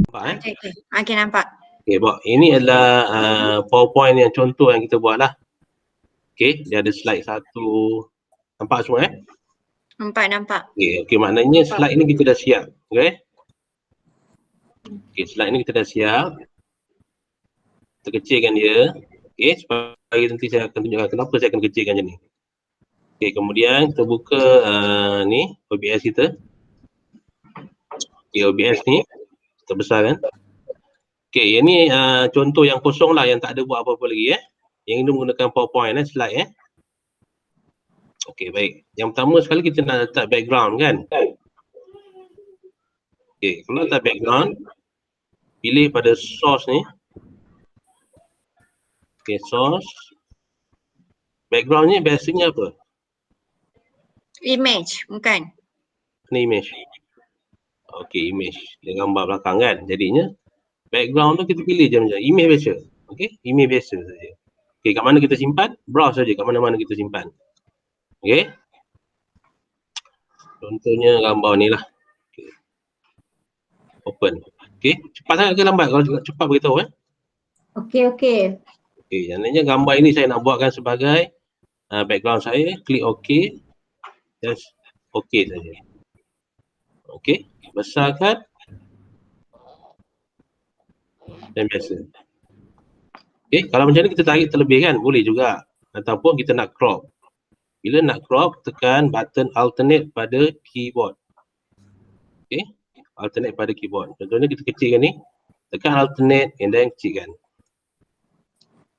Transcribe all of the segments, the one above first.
Nampak Okey, nampak. Okey, Bok. Ini adalah PowerPoint yang contoh yang kita buat lah. Okey, dia ada slide satu. Nampak semua Nampak. Okey, maknanya slide ni kita dah siap. Okey, slide ni kita dah siap. Kita kecilkan dia. Okey, supaya nanti saya akan tunjukkan kenapa saya akan kecilkan macam ni. Okey, kemudian kita buka ni OBS kita. Okey, OBS ni kita besarkan. Okey, yang ni contoh yang kosong lah, yang tak ada buat apa-apa lagi Yang ini menggunakan PowerPoint slide Okey, baik. Yang pertama sekali kita nak letak background kan. Okey, kalau letak background, pilih pada source ni. Okey, source. Background ni biasanya apa? Image, bukan? Ni image. Okey, image. Dia gambar belakang kan. Jadinya background tu kita pilih je macam image biasa. Okey, image biasa saja. Okey, kat mana kita simpan? Browse saja kat mana-mana kita simpan. Okey. Contohnya gambar ni lah. Okay. Open. Okey, cepat sangat ke lambat? Kalau cepat beritahu Okey. Okey, maknanya gambar ini saya nak buatkan sebagai background saya. Klik OK. Just OK saja. Okey, besarkan. Dan biasa. Okey, kalau macam ni kita tarik terlebih kan? Boleh juga. Ataupun kita nak crop. Bila nak crop, tekan button alternate pada keyboard. Okey, alternate pada keyboard. Contohnya kita kecilkan ni. Tekan alternate and then kecilkan.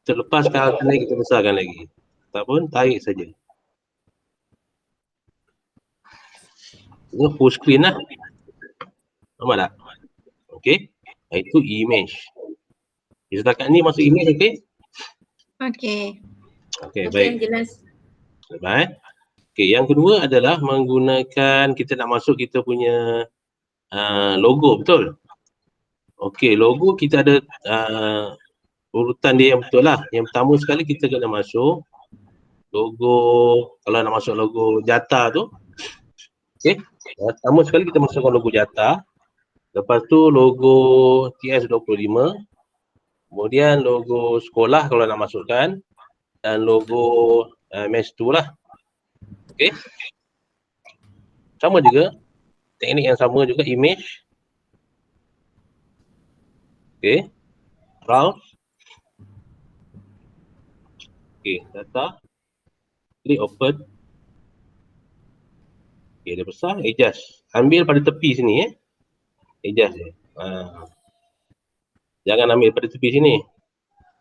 Kita lepaskan alternate, kita besarkan lagi. Ataupun tarik saja. Ini full screen lah. Nampak tak? Okey. Itu image. Setakat ni masuk image okey? Okey, baik. Jelas. Baik. Okey, yang kedua adalah menggunakan kita nak masuk kita punya logo, betul? Okey, logo kita ada urutan dia yang betul lah. Yang pertama sekali kita kena masuk logo, kalau nak masuk logo Jata tu. Okey, pertama sekali kita masukkan logo Jata. Lepas tu logo TS25. Kemudian logo sekolah kalau nak masukkan. Dan logo MES2 lah. Okey. Sama juga. Teknik yang sama juga, image. Okey. Browse. Okey, data. Klik open. Okey, dia besar, adjust. Ambil pada tepi sini adjust je. Jangan ambil pada tepi sini.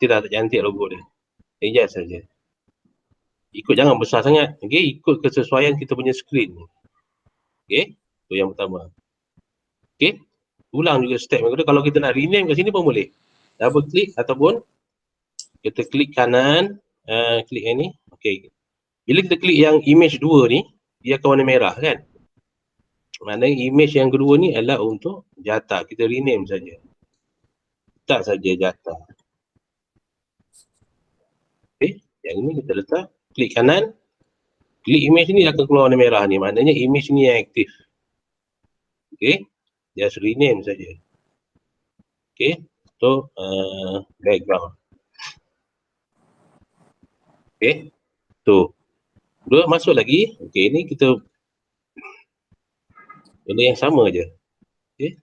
Tidak tak cantik logo dia. Adjust saja. Ikut jangan besar sangat. Okey, ikut kesesuaian kita punya screen ni. Okey, tu yang pertama. Okey, ulang juga step yang kedua. Kalau kita nak rename kat sini pun boleh. Double klik ataupun kita klik kanan, klik yang ni. Okey. Bila kita klik yang image 2 ni, dia akan warna merah kan? Maknanya image yang kedua ni adalah untuk Jata. Kita rename saja. Letak saja Jata. Okey, yang ini kita letak, klik kanan. Klik image ni akan keluar warna merah ni. Maknanya image ni yang aktif. Okey, just rename saja. Okey, so background. Okey, tu. Dua masuk lagi. Okey, ni kita benda yang sama je. Okey.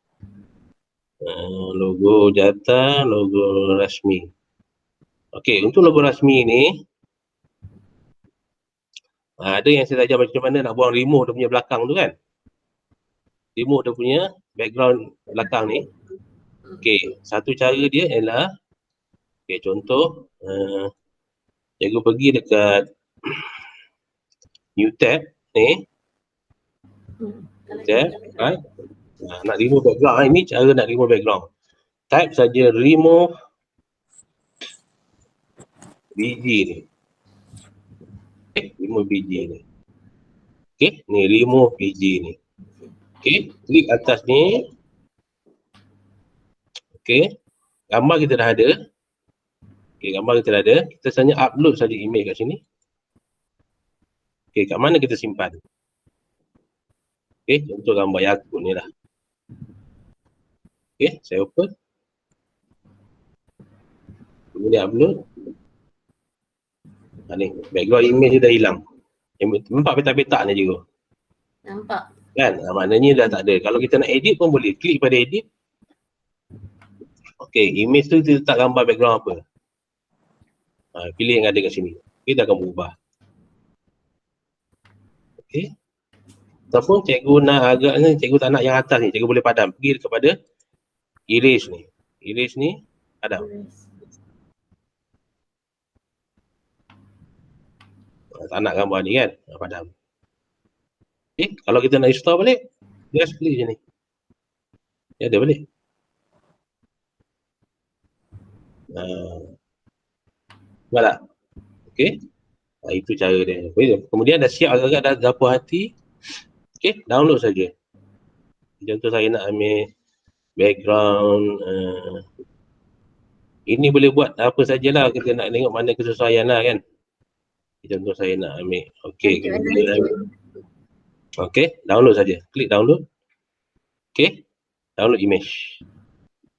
Logo Jata, logo rasmi. Okey, untuk logo rasmi ni ada yang saya ajar macam mana nak buang remove dia punya belakang tu kan. Remove dia punya background belakang ni. Okey, satu cara dia ialah contoh cikgu pergi dekat new tab ni. Tab, right? Nak remove background, ini cara nak remove background. Type saja remove BG ni. Remove BG ni. Okey, ni remove BG ni. Okey, klik atas ni. Okey, gambar kita dah ada. Okay, gambar kita dah ada. Kita hanya upload saja image kat sini. Okay, kat mana kita simpan? Okay, contoh gambar Yakult ni lah. Okay, saya open. Kemudian upload. Ni, background image dia dah hilang. Nampak petak-petak ni je. Nampak. Kan? Maknanya dah tak ada. Kalau kita nak edit pun boleh. Klik pada edit. Okay, image tu kita letak gambar background apa. Pilih yang ada kat sini. Okay, dah akan berubah. Okay. Ataupun cikgu nak agaknya, cikgu tak nak yang atas ni. Cikgu boleh padam. Pergi kepada erase ni. Erase ni, padam. Tak nak gambar ni kan, padam. Okay, kalau kita nak restore balik, just klik je ni. Dia ada balik. Nampak tak? Okay. Itu cara dia. Kemudian dah siap agak-agak dah puas hati. Okay, download saja. Contoh saya nak ambil background. Ini boleh buat apa sajalah. Kita nak tengok mana kesesuaian lah kan. Contoh saya nak ambil. Okay. Okay, download saja. Klik download. Okay, download image.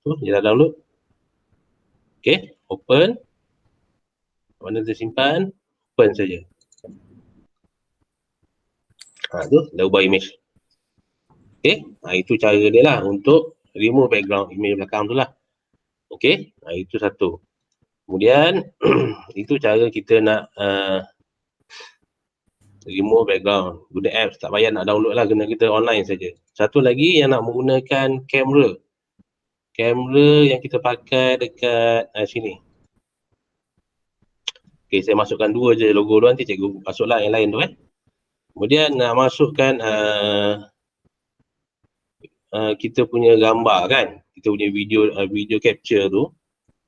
Tu, dia dah download. Okay, open. Mana tersimpan, open saja. Tu, dah ubah image. Okay, itu cara dia lah untuk remove background image belakang tu lah. Okay, itu satu. Kemudian, itu cara kita nak remove background. Guna apps, tak payah nak download lah, kena kita online saja. Satu lagi yang nak menggunakan kamera. Kamera yang kita pakai dekat sini. Okay, saya masukkan dua je logo tu, nanti cikgu masuklah yang lain tu Kemudian nak masukkan kita punya gambar kan. Kita punya video capture tu.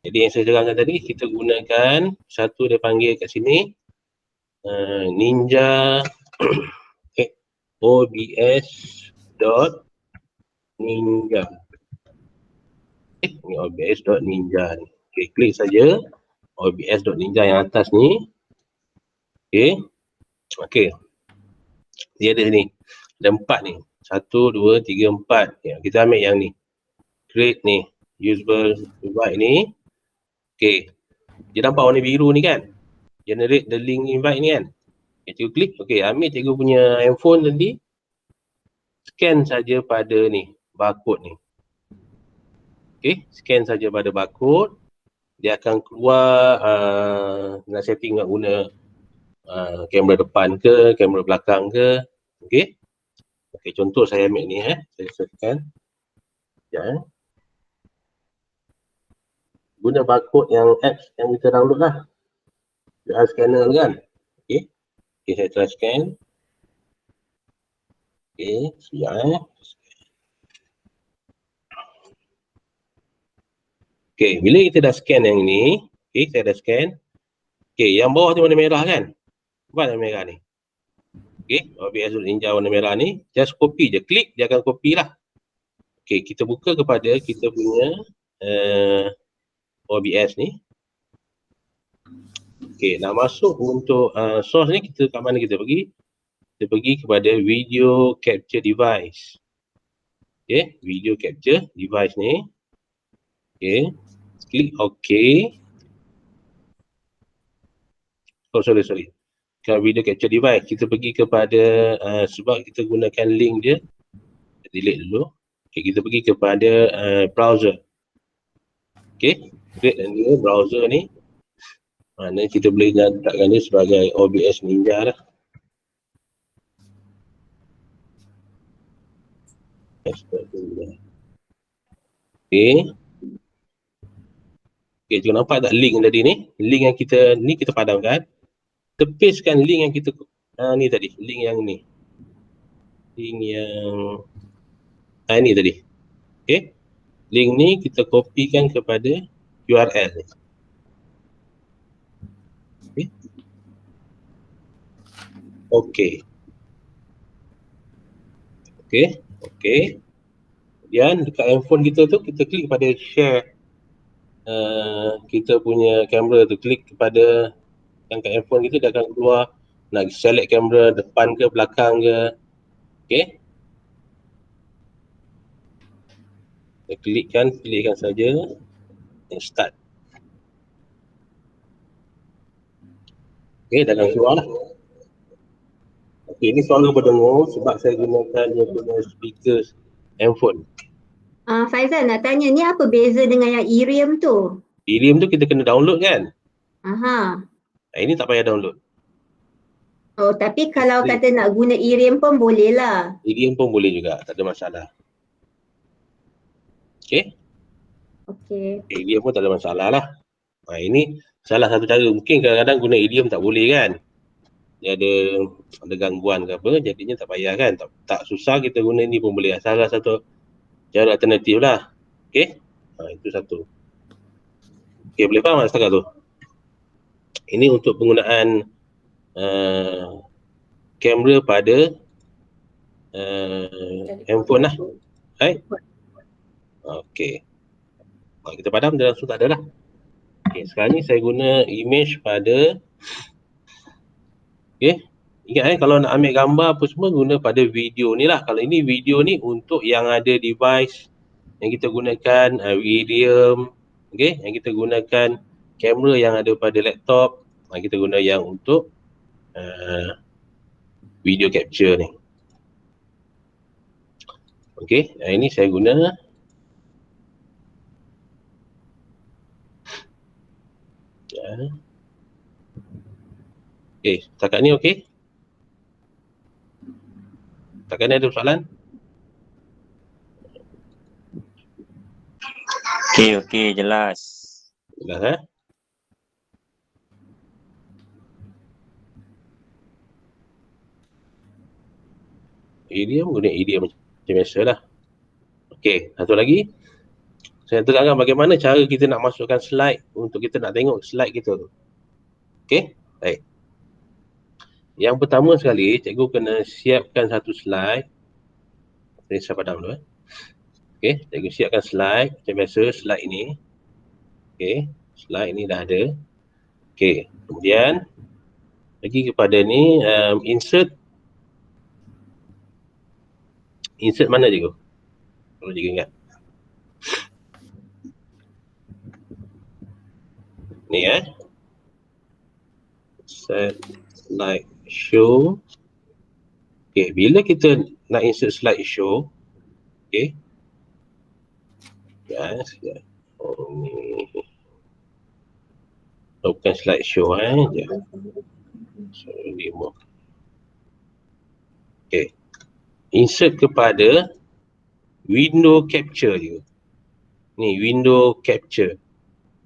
Jadi yang saya terangkan tadi, kita gunakan satu dia panggil kat sini Ninja OBS.ninja. Ni OBS.ninja ni. Okay, klik saja OBS.ninja yang atas ni. Okay. Dia ada ni. Ada 4 ni. 1, 2, 3, 4. Ya, kita ambil yang ni. Create ni. Usable invite ni. Okay. Dia nampak warna biru ni kan? Generate the link invite ni kan? Okay, cikgu klik. Okay, ambil cikgu punya handphone tadi. Scan saja pada ni. Barcode ni. Okay, scan saja pada barcode. Dia akan keluar nak setting nak guna kamera depan ke, kamera belakang ke. Okay. Okay, contoh saya ambil ni saya scan. Sekejap Guna barcode yang apps yang kita download lah. QR scanner kan. Okay. Okay, saya try scan. Okay, sekejap Okay, bila kita dah scan yang ni, okay, saya dah scan. Okay, yang bawah tu warna merah kan? Nampak warna merah ni? Okay, OBS.ninja warna merah ni, just copy je. Klik, dia akan copy lah. Okay, kita buka kepada kita punya OBS ni. Okay, nak masuk untuk source ni, kita kat mana kita pergi? Kita pergi kepada video capture device. Okay, video capture device ni. Okay, klik OK. Oh, sorry. Kalau video capture device, kita pergi kepada, sebab kita gunakan link je. Delete dulu. Okay, kita pergi kepada browser. Okay, create a new browser ni. Mana kita boleh letakkan dia sebagai OBS Ninja lah. Okay. Okay, cikgu nampak tak link tadi ni? Link yang kita padamkan. Kita pastekan link yang kita ni tadi, link yang ni. Link yang ni tadi. Okay. Link ni kita kopikan kepada URL ni. Okay. Okay. Kemudian dekat handphone kita tu, kita klik pada share kita punya kamera tu, klik kepada yang kat handphone kita, dia akan keluar nak select kamera depan ke belakang ke. Okay, kita pilihkan saja dan start. Okay, dah akan keluar lah. Okay, ni suara berdengur sebab saya gunakan dia punya speaker handphone. Faizal nak tanya, ni apa beza dengan yang Irium tu? Irium tu kita kena download kan? Aha. Ini tak payah download. Oh, tapi kalau kata nak guna Irium pun boleh lah. Irium pun boleh juga, tak ada masalah. Okay? Okay. Irium pun tak ada masalah lah. Ini salah satu cara. Mungkin kadang-kadang guna Irium tak boleh kan? Dia ada gangguan ke apa, jadinya tak payah kan? Tak susah, kita guna ni pun boleh. Salah satu cara alternatif lah. Okay? Itu satu. Okay, boleh faham tak setakat tu? Ini untuk penggunaan kamera pada handphone lah. Right? Okay. Kita padam, dia langsung tak ada lah. Okay, sekarang ni saya guna image pada, okay, ingat kalau nak ambil gambar apa semua guna pada video ni lah. Kalau ini video ni untuk yang ada device yang kita gunakan Irium, okay, yang kita gunakan kamera yang ada pada laptop, kita guna yang untuk video capture ni. Okay, ini saya guna okay, setakat ni okay? Setakat ni ada soalan? Okay, jelas. Jelas Irium, guna Irium macam biasa lah. Okay, satu lagi. Saya terangkan bagaimana cara kita nak masukkan slide untuk kita nak tengok slide kita tu. Okay, baik. Yang pertama sekali, cikgu kena siapkan satu slide. Saya padam dulu. Okay, cikgu siapkan slide. Macam biasa, slide ni. Okay, slide ni dah ada. Okay, kemudian pergi kepada ni, insert. Insert mana cikgu? Kalau cikgu ingat. Ni set slide show. Okay, bila kita nak insert slide show, okay, sekejap. Oh ni bukan slide show okay, insert kepada window capture je. Ni window capture.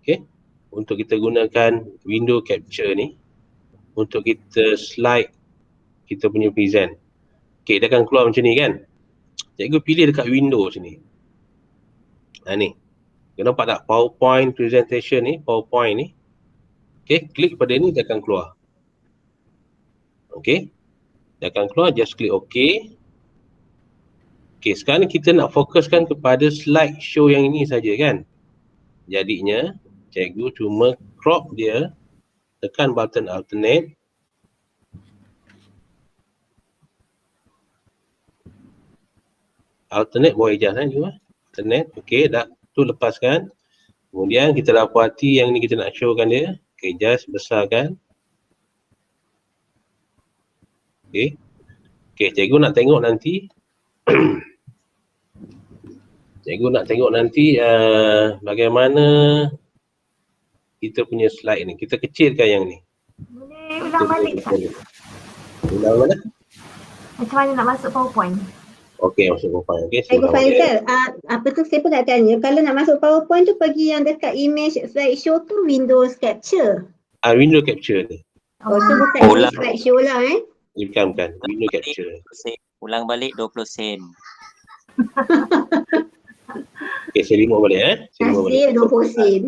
Okay, untuk kita gunakan window capture ni untuk kita slide kita punya present. Okay, dia akan keluar macam ni kan. Cikgu pilih dekat window sini. Ni. Kita nampak tak PowerPoint presentation ni, PowerPoint ni. Okay, klik pada ni dia akan keluar. Okay, dia akan keluar, just klik OK. Okay, sekarang ni kita nak fokuskan kepada slide show yang ini saja kan. Jadinya, cikgu cuma crop dia, tekan button alternate. Alternate bawah ijaz juga. Alternate, okay, dah tu lepaskan. Kemudian kita dapati yang ni kita nak showkan dia. Okay, just besarkan. Okay. Okay, cikgu nak tengok nanti. Cikgu nak tengok nanti bagaimana kita punya slide ni. Kita kecilkan yang ni. Boleh ulang balik tak? Ulang mana? Macam mana nak masuk PowerPoint? Okey, masuk PowerPoint. Okey, Cikgu Faizal, apa tu saya pun nak tanya, kalau nak masuk PowerPoint tu pergi yang dekat image slideshow tu Windows Capture. Window Capture ni. Oh, so bukan image slideshow lah Bukan. Window Capture. Ulang balik 20 sen. Okey, saya remove balik Nasib 20 sen.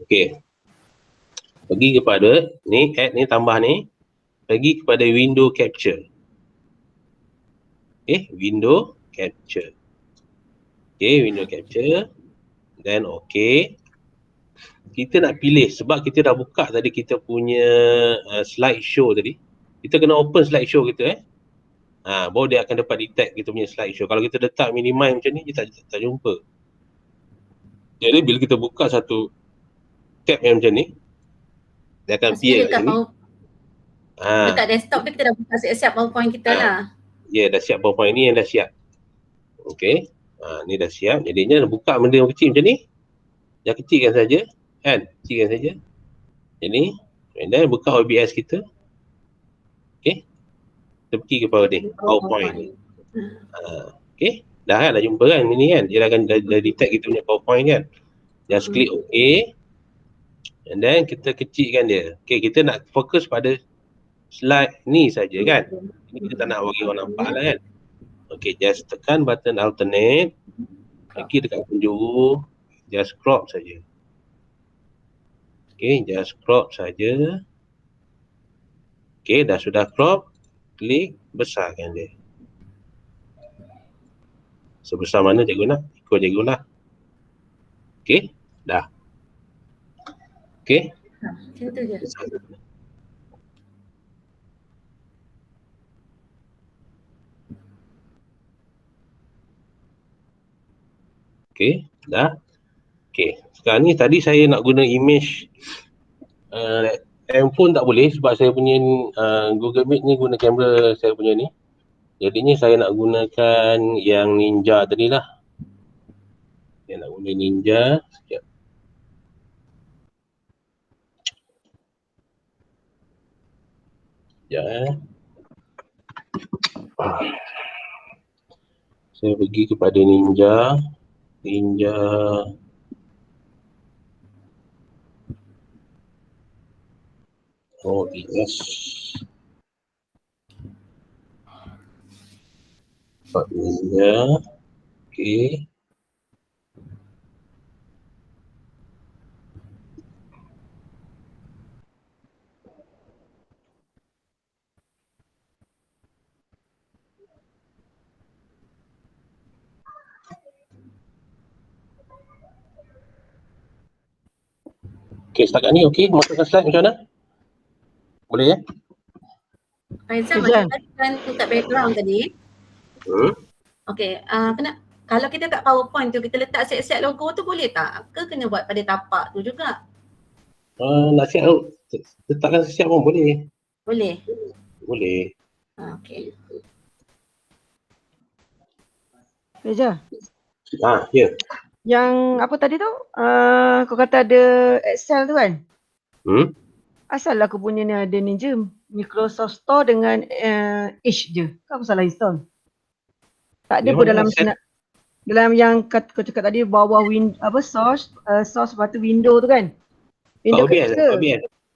Okey. Pergi kepada ni, add ni, tambah ni. Pergi kepada Window Capture. Okay, Window Capture. Okay, Window Capture. Then okay. Kita nak pilih sebab kita dah buka tadi kita punya slideshow tadi. Kita kena open slideshow kita baru dia akan dapat detect kita punya slideshow. Kalau kita letak minimize macam ni, dia tak jumpa. Jadi bila kita buka satu tab yang macam ni, dia akan appear kat sini. Dekat desktop ni kita dah buka siap-siap PowerPoint kita lah. Ya, dah siap PowerPoint ni yang dah siap. Okay. Ni dah siap. Jadinya buka benda yang kecil macam ni. Yang kecilkan saja. Kan? Kecilkan saja. Jadi, dan buka OBS kita. Okay. Kita pergi kepada ni. PowerPoint. Okay. Dah jumpa kan ini kan. Dia dah detect kita punya PowerPoint kan. Just klik OK. And then kita kecilkan dia. Okay, kita nak fokus pada slide ni saja kan. Ini kita tak nak bagi orang nampak lah kan. Okay, just tekan button alternate. Kaki dekat penjuru. Just crop saja. Okay, just crop saja. Okay, dah sudah crop. Klik, besarkan dia. Sebesar mana cikgu nak? Ikut cikgu lah. Okay, dah. Okay. Macam tu je. Okay, dah. Okay, sekarang ni tadi saya nak guna image handphone tak boleh sebab saya punya Google Meet ni guna kamera saya punya ni. Jadinya saya nak gunakan yang Ninja tadi lah. Saya nak guna Ninja. Sekejap. Sekejap Saya pergi kepada Ninja. OBS. Ninja. Okay. Okay, setakat ni okey. Masukkan slide macam mana? Boleh ya? Faizal macam tadi kan kat background tadi. Okay, kalau kita kat PowerPoint tu kita letak set-set logo tu boleh tak? Ke kena buat pada tapak tu juga? Nak siap letakkan siap pun boleh. Boleh? Boleh. Okay. Reja, Ya. yang apa tadi tu? Kau kata ada Excel tu kan? Asal aku punya ni ada ni je, Microsoft Store dengan Edge je. Kau salah install. Tak ada pun dalam yang kau cakap tadi bawah source lepas tu window tu kan? Window capture.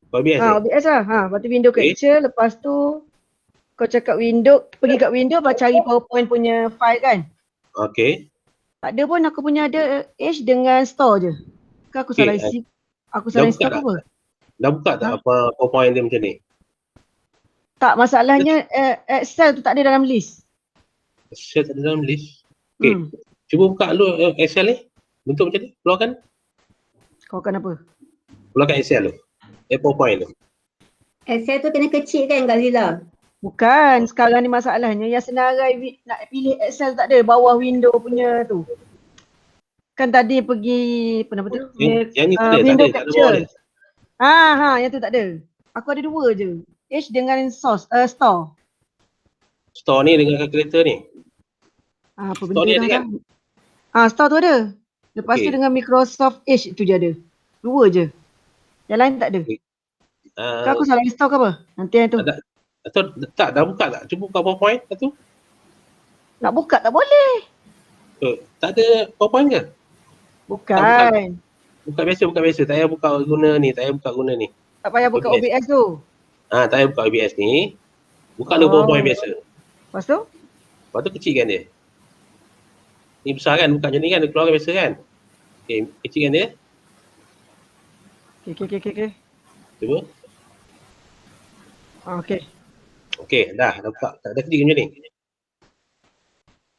OBS lah. Lepas tu window capture, lepas tu kau cakap window, pergi kat window lepas cari PowerPoint punya file kan? Okay. Tak ada pun, aku punya ada Edge dengan Store je. Kan aku salah isi. Aku salah install ke apa? Dah buka tak apa PowerPoint dia macam ni? Tak, masalahnya Excel tu tak ada dalam list. Excel tak ada dalam list? Okay. Cuba buka dulu Excel ni. Bentuk macam ni. Keluarkan. Kau akan apa? Keluarkan Excel tu. PowerPoint tu. Excel tu kena kecil kan Kak Zila? Bukan, sekarang ni masalahnya yang senarai nak pilih Excel tak ada bawah window punya tu. Kan tadi pergi apa nama tu? Yang ni tak ada, window tak ada capture. bawah dia. Yang tu tak ada. Aku ada dua je. Edge dengan Store. Store ni dengan kalkulator ni. Apa Store benda ni ada kan? Store tu ada. Lepas tu dengan Microsoft Edge tu je ada. Dua je. Yang lain tak ada. Kau aku salah install ke apa? Nanti yang tu. Atau tak, dah buka tak? Cuba buka PowerPoint satu. Nak buka tak boleh. Tak ada PowerPoint ke? Bukan. Buka biasa. Tak payah buka guna ni. Tak payah buka OBS tu. Tak payah buka OBS ni. Buka dulu PowerPoint biasa. Lepas tu? Lepas tu kecilkan dia. Ni besar kan? Buka macam ni kan? Dia keluarkan biasa kan? Okay, kecilkan dia. Okay. Cuba. Okay. Okay, dah buka. Tak ada kecil macam ni.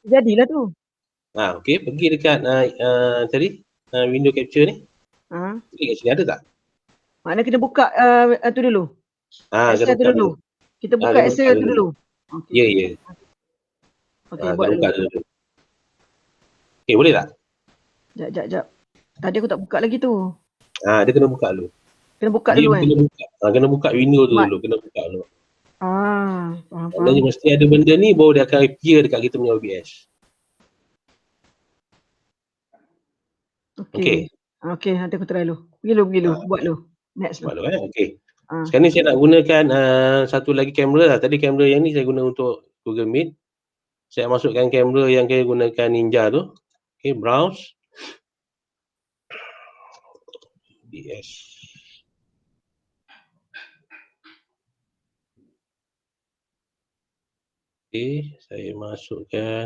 Jadilah tu. Okay, pergi dekat tadi window capture ni. Klik kat sini ada tak? Maknanya kena buka tu dulu. Kena Excel tu buka dulu. Kita buka kena Excel buka tu dulu. Ya, ya. Okey, buat Kena dulu. buka dulu. Okey, boleh tak? Jap. Tadi aku tak buka lagi tu. Dia kena buka dulu. Kena buka Dia dulu kan? kena buka. Kena buka window tu dulu, kena buka dulu. Faham. Maknanya mesti ada benda ni baru dia akan appear dekat kita punya OBS. Okey. Okey, nanti aku try dulu. Pergi dulu. Buat dulu. Next Buat dulu. dulu okey. Sekarang ni saya nak gunakan satu lagi kamera lah. Tadi kamera yang ni saya guna untuk Google Meet. Saya masukkan kamera yang saya gunakan Ninja tu. Okey, browse. OBS. Okey, saya masukkan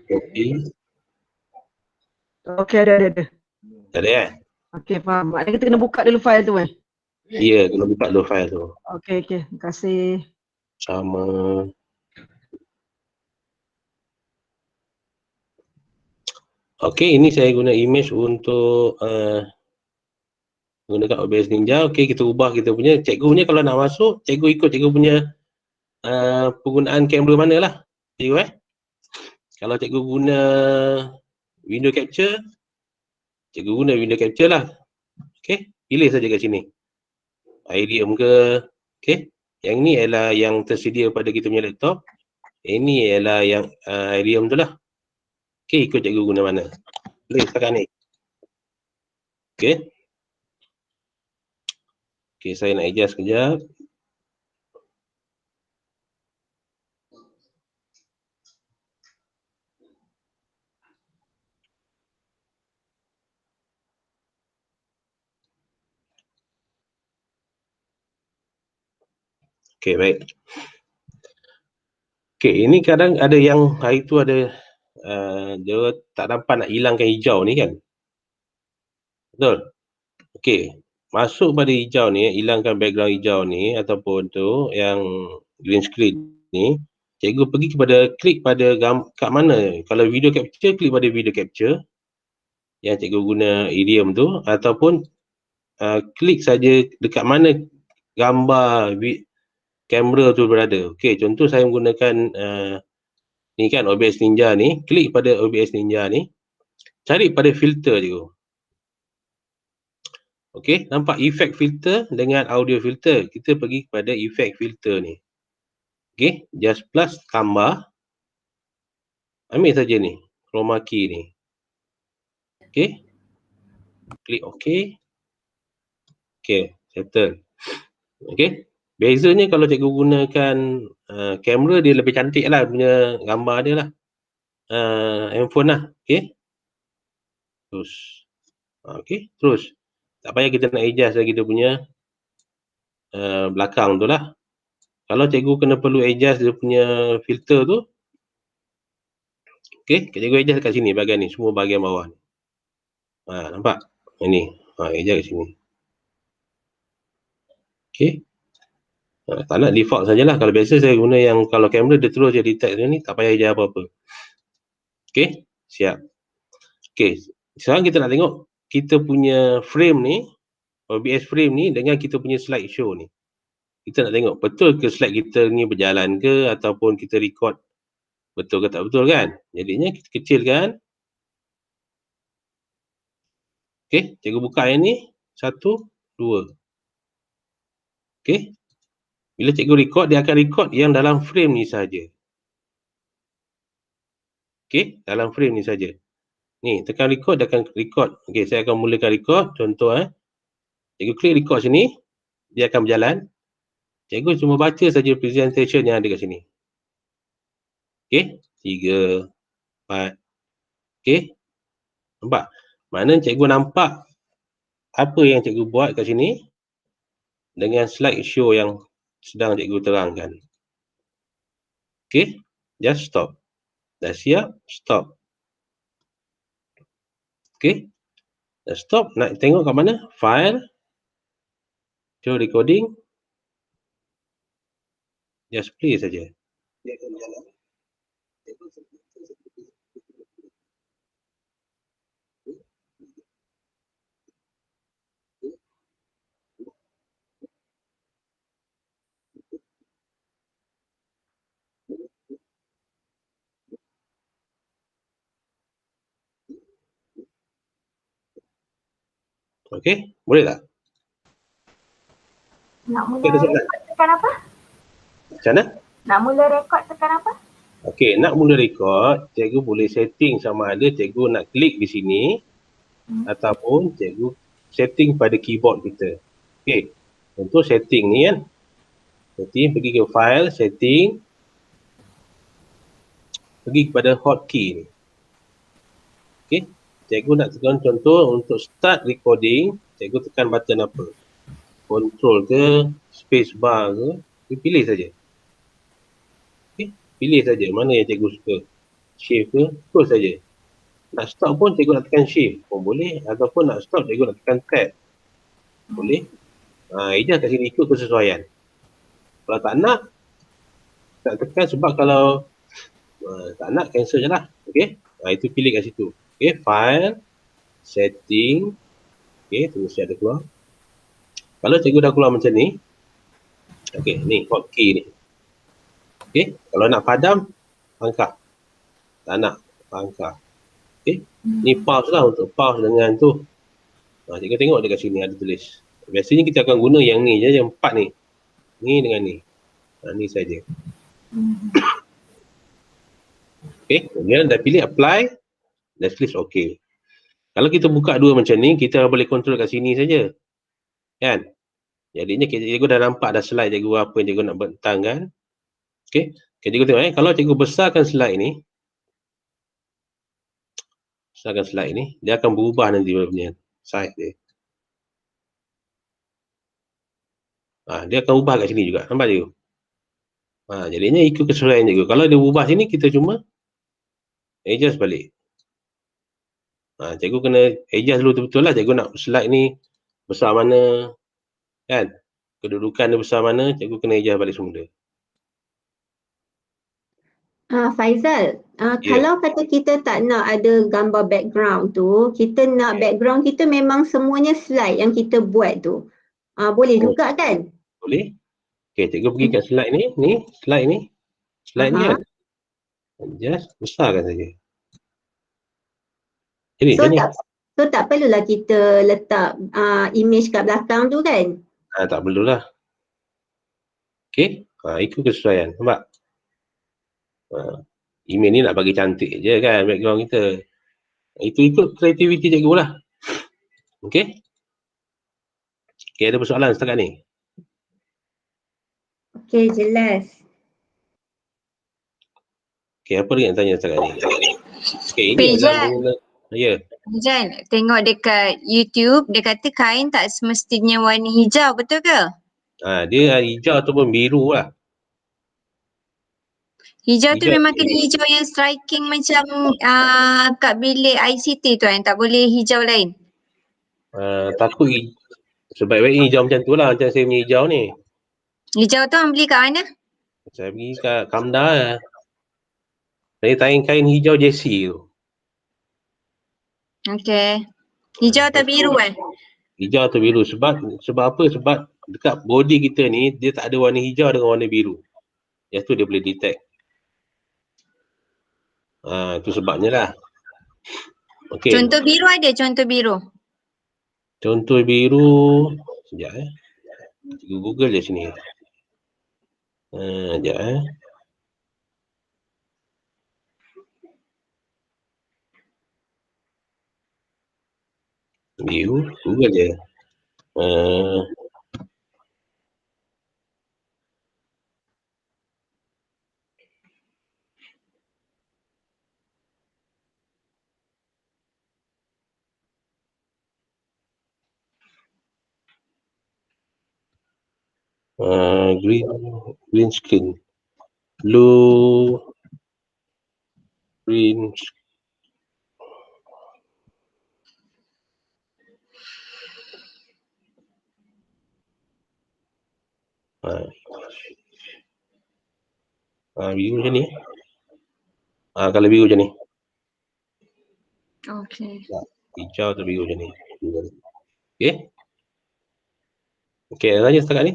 copy. Okey, ada. Tak ada kan? Okey, faham. Maknanya kita kena buka dulu file tu kan? Ya, kena buka dulu file tu. Okey. Terima kasih. Sama. Okey, ini saya guna image untuk gunakan OBS Ninja. Okey, kita ubah kita punya. Cikgu punya kalau nak masuk, cikgu ikut cikgu punya penggunaan kamera mana lah. Cikgu Kalau cikgu guna window capture, cikgu guna window capture lah. Okey, pilih saja kat sini. Iridium ke. Okey, yang ni ialah yang tersedia pada kita punya laptop. Ini ialah yang Iridium tu lah. Okey, ikut cikgu guna mana. Pilih setakat ni. Okey. Okey, saya nak adjust sekejap. Okey, baik. Okey, ini kadang ada yang hari tu ada dia tak dapat nak hilangkan hijau ni kan. Betul? Okey, masuk pada hijau ni, hilangkan background hijau ni ataupun tu yang green screen ni, cikgu pergi kepada klik pada kat mana. Kalau video capture, klik pada video capture yang cikgu guna Iridium tu ataupun klik saja dekat mana gambar kamera tu berada. Okey, contoh saya menggunakan ni kan OBS Ninja ni, klik pada OBS Ninja ni, cari pada filter je. Okey, nampak effect filter dengan audio filter. Kita pergi kepada effect filter ni. Okey, just plus tambah. Ambil saja ni, chroma key ni. Okey. Klik OK. Okey, settle. Okey. Bezanya kalau cikgu gunakan kamera dia lebih cantik lah punya gambar dia lah. Handphone lah. Okey. Terus. Okey, terus. Tak payah kita nak adjust lagi dia punya belakang tu lah. Kalau cikgu kena perlu adjust dia punya filter tu. Okey, cikgu adjust kat sini bahagian ni, semua bahagian bawah ni. Nampak? Ini. Adjust kat sini. Okey. Tak nak default sajalah. Kalau biasa saya guna yang kalau kamera dia terus dia detect dia ni, tak payah adjust apa-apa. Okey, siap. Okey, sekarang kita nak tengok kita punya frame ni, OBS frame ni dengan kita punya slide show ni. Kita nak tengok betul ke slide kita ni berjalan ke ataupun kita record betul ke tak betul kan. Jadinya kita kecilkan. Okey, cikgu buka yang ni. 1, 2. Okey. Bila cikgu record, dia akan record yang dalam frame ni saja. Okey, dalam frame ni saja. Ni, tekan record, dia akan record. Okey, saya akan mulakan record. Contoh cikgu klik record sini, dia akan berjalan. Cikgu cuma baca saja presentation yang ada kat sini. Okey, 3, 4. Okey. Nampak? Mana cikgu nampak apa yang cikgu buat kat sini dengan slide show yang sedang cikgu terangkan. Okey, just stop. Dah siap, stop. Okey. Dah stop, nak tengok kat mana? File. Show recording. Just play saja. Okey, boleh tak? Nak mula Okey, ada soalan? rekod tekan apa? Macam mana? Nak mula rekod tekan apa? Okey, nak mula rekod, cikgu boleh setting sama ada cikgu nak klik di sini ataupun cikgu setting pada keyboard kita. Okey, untuk setting ni kan. Setting, pergi ke file, setting. Pergi kepada hotkey ni. Okey, cikgu nak tekan contoh untuk start recording, cikgu tekan button apa? Control ke, space bar ke, pilih saja. Okey, pilih saja mana yang cikgu suka. Shift ke, terus saja. Nak stop pun cikgu nak tekan shift pun boleh, ataupun nak stop cikgu nak tekan tab. Boleh. Ijaz kat sini ikut kesesuaian. Kalau tak nak, tak tekan sebab kalau tak nak cancel je lah. Okey. Itu pilih kat situ. Okey, file, setting. Okey, tu mesti ada keluar. Kalau cikgu dah keluar macam ni, okey, ni hotkey ni. Okey, kalau nak padam, angkat. Tak nak, angkat. Okey, ni pause lah untuk pause dengan tu. Cikgu tengok dekat sini ada tulis. Biasanya kita akan guna yang ni je, yang 4 ni. Ni dengan ni. Ni saja. Okey, kemudian dah pilih apply. Dah tulis okey. Kalau kita buka dua macam ni, kita boleh kontrol kat sini saja. Kan? Jadinya cikgu dah nampak dah slide cikgu apa yang cikgu nak bentang kan. Okey. Cikgu tengok kalau cikgu besarkan slide ni. Besarkan slide ni, dia akan berubah nanti punya size dia. Dia akan ubah kat sini juga. Nampak cikgu? Jadinya ikut kesesuaian cikgu. Kalau dia ubah sini, kita cuma adjust balik. Cikgu kena adjust dulu betul-betul lah. Cikgu nak slide ni besar mana. Kan? Kedudukan dia besar mana, cikgu kena adjust balik semula. Faizal, kalau kata kita tak nak ada gambar background tu, kita nak background kita memang semuanya slide yang kita buat tu. Boleh juga kan? Boleh. Okey, cikgu pergi kat slide ni, slide ni. Slide ni kan. Just besarkan saja. Jadi So tak perlulah kita letak image kat belakang tu kan? Tak perlulah. Okey, ikut kesesuaian. Nampak? Email ni nak bagi cantik je kan background kita. Itu ikut kreativiti cikgu lah. Okey? Okey, ada persoalan setakat ni? Okey, jelas. Okey, apa dia yang tanya setakat ni? Okey, ini Pejat. Ya. Jan, tengok dekat YouTube, dia kata kain tak semestinya warna hijau, betul ke? Dia hijau ataupun biru lah. Hijau tu Hijau. memang kena hijau yang striking macam kat bilik ICT tu kan, tak boleh hijau lain. Takut sebaik-baik hijau macam tu lah, macam saya punya hijau ni. Hijau tu hang beli kat mana? Saya pergi kat Kamda lah. Saya tayang kain hijau JC tu. Okey. Hijau atau biru kan? Hijau atau biru. Sebab apa? Sebab dekat body kita ni, dia tak ada warna hijau dengan warna biru. Yang tu dia boleh detect. Itu sebabnya lah. Okay. Contoh biru ada, contoh biru. Contoh biru. Sekejap Google je sini. Sekejap Biru, Google je. Green screen. Blue. Green. Biru macam ni. Kalau biru macam ni. Okey. Hijau atau biru macam ni. Okey. Okey, ada tanya setakat ni?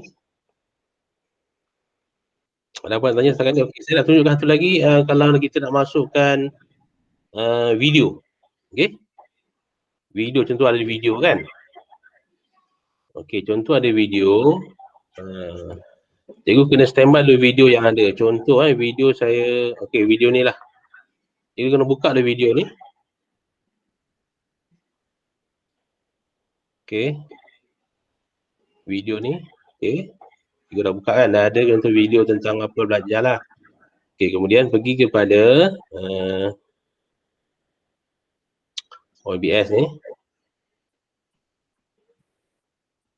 Ada apa nak tanya setakat ni? Okey, saya nak tunjukkan satu lagi kalau kita nak masukkan video. Okey. Video contoh ada video kan. Okey, contoh ada video. Cikgu kena standby dulu video yang ada. Contoh video saya, okey video ni lah. Cikgu kena buka dulu video ni. Okey. Video ni, okey. Cikgu dah buka kan, dah ada contoh video tentang apa belajar lah. Okey, kemudian pergi kepada OBS ni.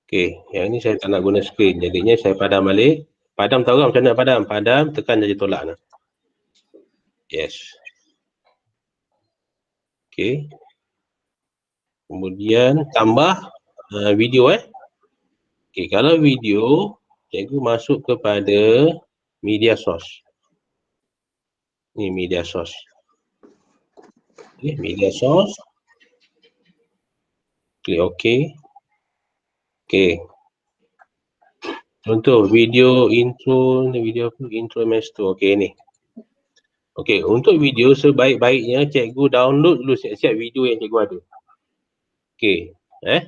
Okey, yang ni saya tak nak guna skrin. Jadinya saya padam balik. Padam tahu kan macam mana padam? Padam, tekan saja tolak ni. Yes. Okey. Kemudian tambah video Okey, kalau video, cikgu masuk kepada media source. Ni media source. Okey, media source. Klik OK. Okey. Contoh video intro, video apa? Intro master. Okey ni. Okey, untuk video sebaik-baiknya cikgu download dulu siap-siap video yang cikgu ada. Okey,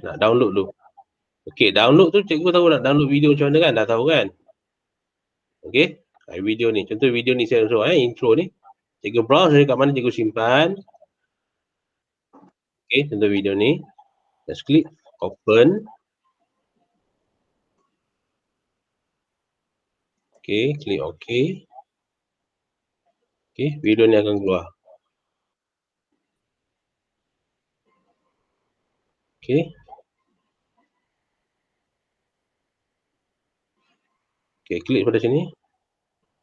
nak download dulu. Okey, download tu cikgu tahu nak download video macam mana kan? Dah tahu kan? Okey, video ni. Contoh video ni saya masuk intro ni. Cikgu browse kat mana cikgu simpan. Okey, contoh video ni. Let's klik open. Okey, klik OK. Okey, video ni akan keluar. Okey. Okey, klik pada sini.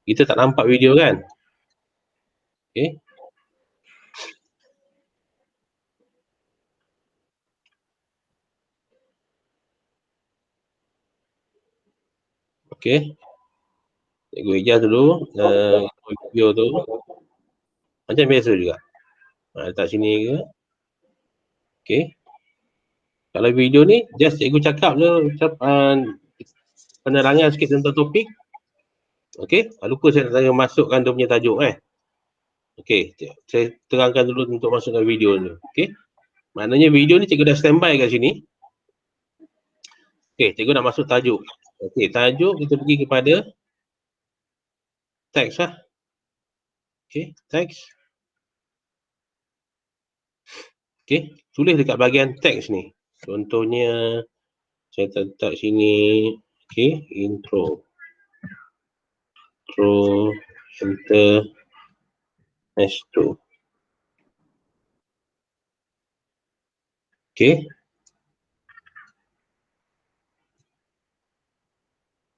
Kita tak nampak video kan? Okey. Okey. Cikgu adjust dulu video tu. Macam biasa juga. Letak sini ke. Okey. Kalau video ni, just cikgu cakap je penerangan sikit tentang topik. Okey. Lupa saya nak masukkan dia punya tajuk Okey. Saya terangkan dulu untuk masukkan video ni. Okey. Maknanya video ni cikgu dah standby kat sini. Okey. Cikgu nak masuk tajuk. Okey. Tajuk kita pergi kepada teks lah. Okey. Teks. Okey. Tulis dekat bahagian teks ni. Contohnya, saya letak sini, okey, intro. Intro, enter, S2. Okey.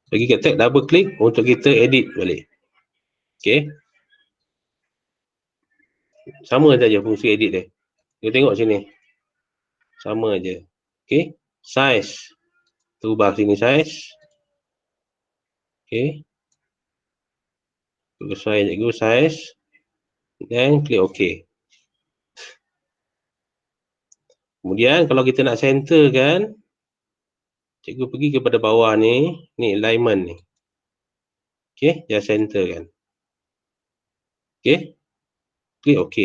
Pergi ke tag, double klik untuk kita edit balik. Okey. Sama saja fungsi edit dia. Kita tengok sini. Sama aja. Okey. Size. Ubah sini size. Okey. Cikgu size. Dan klik OK. Kemudian kalau kita nak center kan, cikgu pergi kepada bawah ni, alignment ni. Okey, dia center kan. Okey. Klik OK.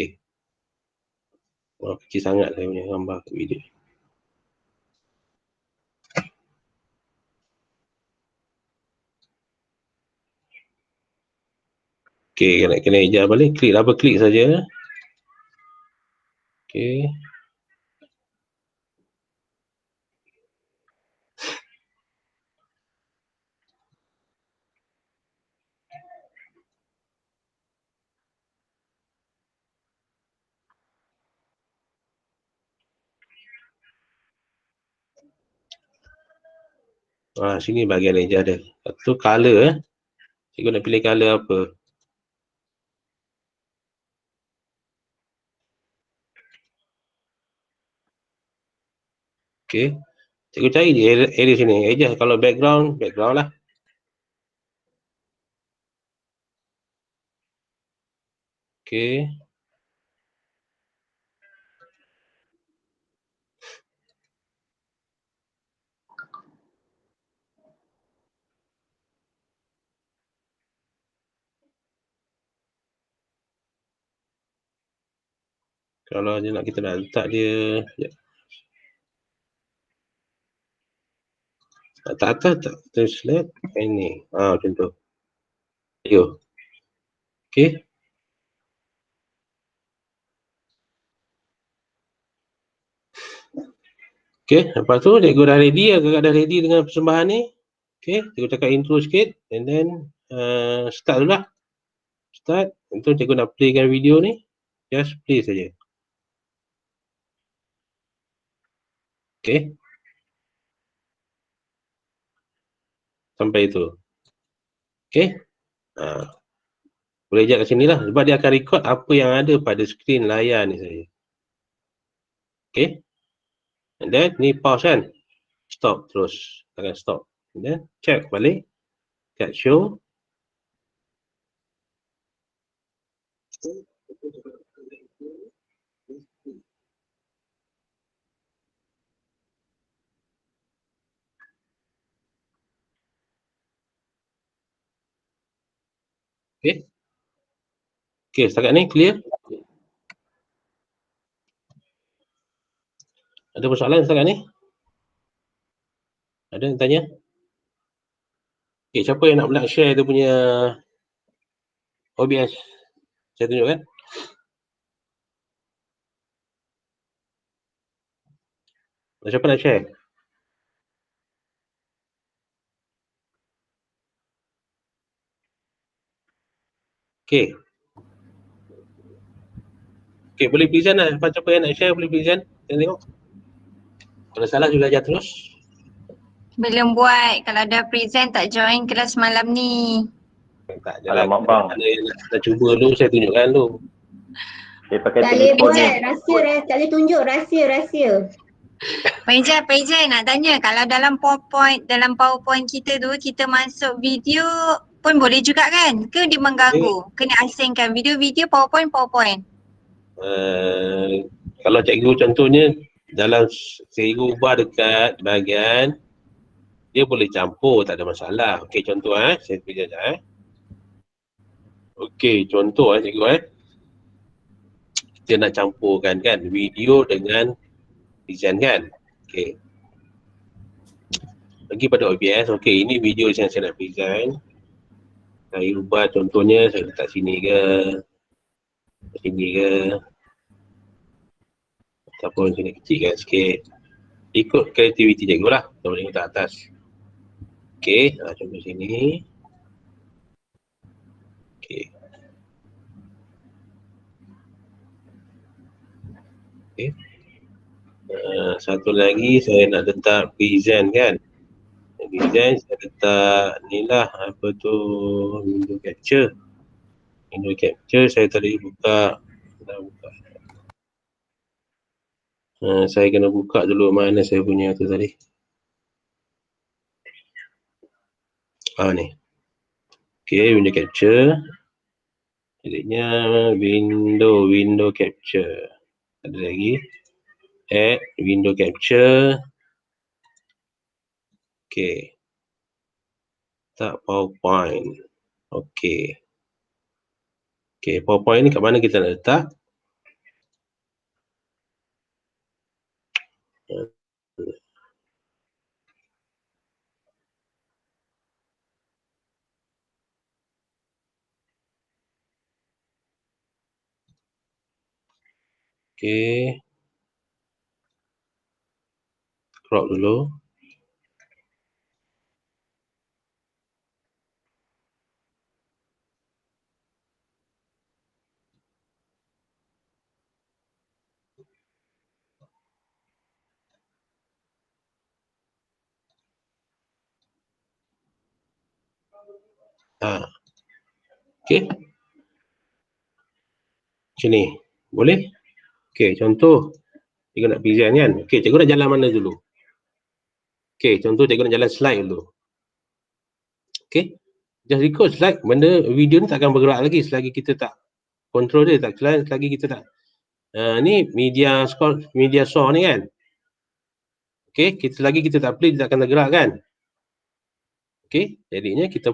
Kecil sangat saya punya gambar video. Okey, kena adjust balik, klik double klik saja. Okey. Sini bahagian adjust dia. Satu color Cikgu nak pilih color apa? Okey. Cikgu cari je area sini. Adjust kalau background lah. Okey. Kalau dia nak kita nak letak dia. atas tak translate ini. Macam tu. Yo. Okey. Okey, lepas tu cikgu dah ready, agak dah ready dengan persembahan ni. Okey, cikgu cakap intro sikit and then start dulu lah. Start. Untuk cikgu nak playkan video ni. Just play saja. Okey. Sampai itu. Okey. Boleh jap kat sini lah. Sebab dia akan record apa yang ada pada skrin layar ni saja. Okey. And then ni pause kan. Stop terus. Akan stop. And then check balik. Kat show. Okey. Okey, setakat ni clear? Ada persoalan setakat ni? Ada yang tanya? Okey, siapa yang nak share dia punya OBS? Saya tunjukkan. Siapa nak share? Okey. Okey, boleh present lah. Siapa yang nak share boleh present. Kita tengok. Kalau salah juga ajar terus. Belum buat. Kalau dah present tak join kelas malam ni. Tak jalan. Alamak bang. Nak cuba dulu, saya tunjukkan dulu. Tak boleh buat. Rahsia. Tak boleh tunjuk rahsia. Pak Ijai nak tanya, kalau dalam PowerPoint kita tu, kita masuk video pun boleh juga kan? Ke dia mengganggu? Kena asingkan video PowerPoint. Kalau cikgu contohnya dalam cikgu ubah dekat bahagian dia boleh campur, tak ada masalah. Okey, contoh saya tunjuk sekejap Okey, contoh cikgu kita nak campurkan kan video dengan design kan. Okey. Pergi pada OBS. Okey, ini video yang saya nak design. Saya ubah contohnya, saya letak sini ke ataupun sini kecilkan sikit. Ikut kreativiti cikgu lah. Kita boleh letak atas. Okey, contoh sini. Okey. Okey. Satu lagi saya nak letak present kan. Present saya letak ni lah, apa tu, window capture. Saya tadi buka. Saya kena buka dulu mana saya punya tu tadi. Ni. Okey, window capture. Jadinya window capture. Ada lagi. Add window capture. Okey. Tak PowerPoint. Okey. Okey, PowerPoint ni kat mana kita nak letak? Okey. Crop dulu. Okey. Macam ni. Boleh? Okey, contoh cikgu nak present kan. Okey, cikgu nak jalan mana dulu? Okey, contoh cikgu nak jalan slide dulu. Okey. Just record slide, benda video ni takkan bergerak lagi selagi kita tak control dia, selagi kita tak ni media saw ni kan. Okey, selagi kita tak play dia takkan tergerak kan. Okey, jadinya kita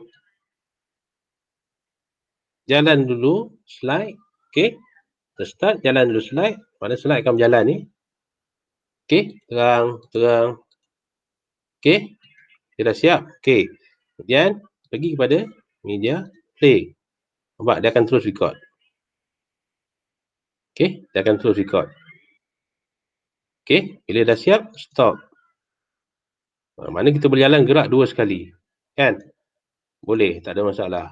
jalan dulu slide. Okey. Kita start jalan dulu slide. Mana slide akan berjalan ni. Okey, terang. Okey. Dia dah siap. Okey. Kemudian pergi kepada meja play. Nampak dia akan terus record. Okey, dia akan terus record. Okey, bila dah siap, stop. Mana kita berjalan gerak 2 sekali. Kan? Boleh, tak ada masalah.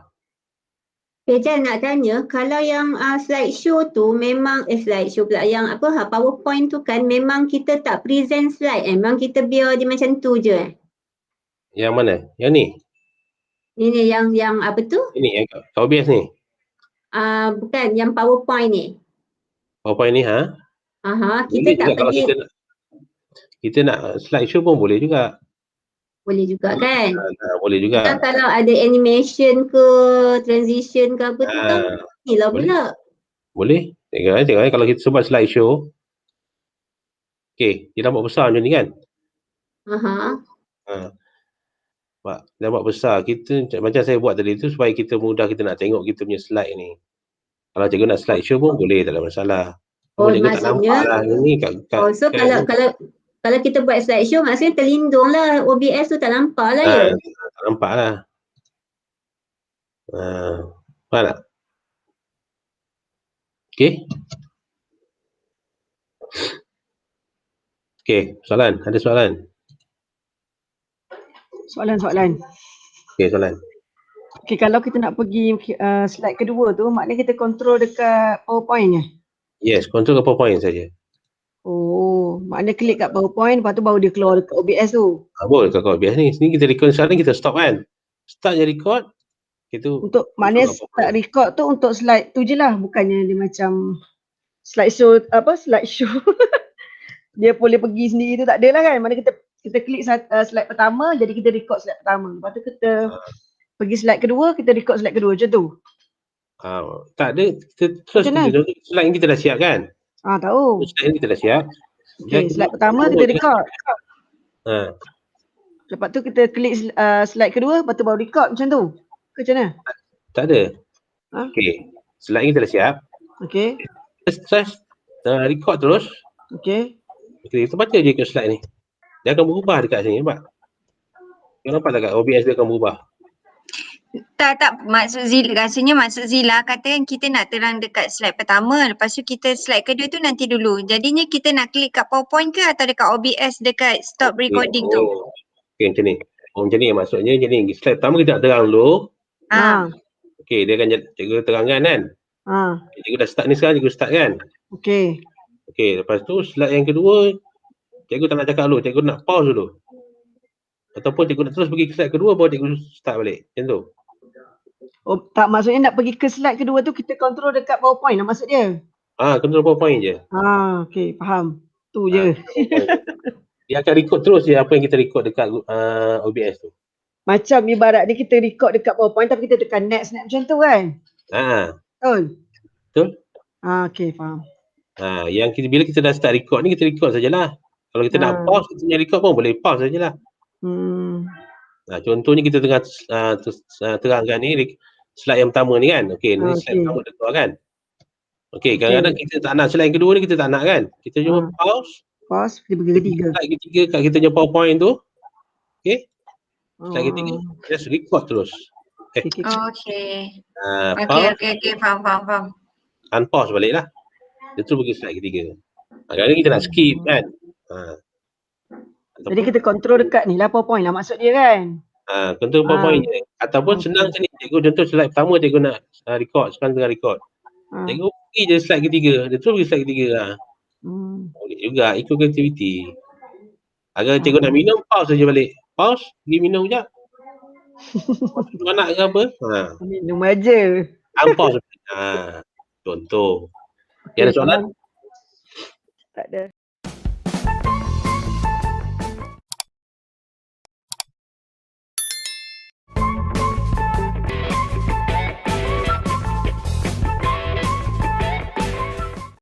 Pejan nak tanya, kalau yang slideshow tu memang, slideshow pula, yang apa, PowerPoint tu kan memang kita tak present slide memang kita biar dia macam tu je Yang mana? Yang ni? Ini yang apa tu? Ini yang kat OBS ni? Bukan, yang PowerPoint ni. PowerPoint ni, ha? Kita Boleh tak juga kalau pergi. kita nak slideshow pun boleh juga. Boleh juga kan? Boleh juga. Kita kalau ada animation ke, transition ke apa tu kan, inilah boleh. pula. Boleh. Tengok kalau kita sebut slideshow. Okey, dia nampak besar macam ni kan? Nampak besar. Kita macam saya buat tadi tu supaya kita mudah kita nak tengok kita punya slide ni. Kalau cikgu nak slideshow pun boleh, tak ada masalah. Cikgu tak nampak lah ni so kalau kita buat slideshow maksudnya terlindung lah, OBS tu tak nampak lah ya? Tak nampak lah. Faham tak? Okey. Okey, soalan? Ada soalan? Soalan. Okey, soalan. Okey, kalau kita nak pergi slide kedua tu, maknanya kita control dekat PowerPoint je? Yes, control ke PowerPoint saja. Oh, maknanya klik kat PowerPoint, lepas tu baru dia keluar dekat OBS tu? Boleh kat OBS ni. Sini kita record sekarang, kita stop kan? Start je record. Untuk maknanya start record tu untuk slide tu je lah, bukannya dia macam slideshow. Dia boleh pergi sendiri tu, tak ada lah kan? Mana kita klik slide pertama, jadi kita record slide pertama. Lepas tu kita pergi slide kedua, kita record slide kedua macam tu. Tak ada, slide ni kita dah siap kan? Tahu. Slide ni kita dah siap. Okay, slide pertama kita record. Lepas tu kita klik slide kedua, lepas tu baru record macam tu. Ke macam mana? Tak ada. Okay, slide ni kita dah siap. Okay. Record terus. Okay. Kita baca je ke slide ni. Dia akan berubah dekat sini, nampak? Kau nampak tak kat OBS dia akan berubah? Tak, maksud Zila kata kita nak terang dekat slide pertama, lepas tu kita slide kedua tu nanti dulu. Jadinya kita nak klik kat PowerPoint ke atau dekat OBS dekat stop recording tu? Okay, macam ni. Macam ni maksudnya, macam ni. Slide pertama kita nak terang dulu. Okay, dia akan cikgu terangkan kan? Cikgu dah start ni sekarang, cikgu start kan? Okay. Okay, lepas tu slide yang kedua, cikgu tak nak cakap dulu, cikgu nak pause dulu. Ataupun cikgu nak terus pergi ke slide kedua, baru cikgu start balik. Macam tu. Oh, tak, maksudnya nak pergi ke slide kedua tu kita control dekat PowerPoint lah maksud dia? Control PowerPoint je. Okay, faham. Tu je. Dia akan record terus je apa yang kita record dekat OBS tu. Macam ibarat ni kita record dekat PowerPoint tapi kita tekan next macam tu kan? Betul? Betul. Okay, faham. Yang bila kita dah start record ni, kita record sajalah. Kalau kita nak pause, kita punya record pun boleh pause sajalah. Contohnya kita tengah terangkan ni slide yang pertama ni kan. Okey, ni slide pertama dah keluar kan. Okey, kadang-kadang kita tak nak slide yang kedua ni, kita tak nak kan. Kita cuma pause. Kita pergi ketiga. Slide ketiga kat kita punya PowerPoint tu. Okey. Slide ketiga, just record terus. Okay. Faham. Unpause balik lah. Dia terus pergi slide ketiga. Kadang-kadang kita nak skip kan. Jadi kita control dekat ni lah PowerPoint lah maksud dia kan? Control PowerPoint je. Ataupun senang macam ni. Cikgu contoh slide pertama cikgu nak record. Sekarang tengah record. Cikgu pergi je slide ketiga. Dia terus pergi slide ketiga lah. Boleh juga ikut aktiviti. Agar cikgu nak minum, pause saja balik. Pause, pergi minum sekejap. Nak ke apa? Minum aja. Unpause. Contoh. Ada soalan? Tak ada.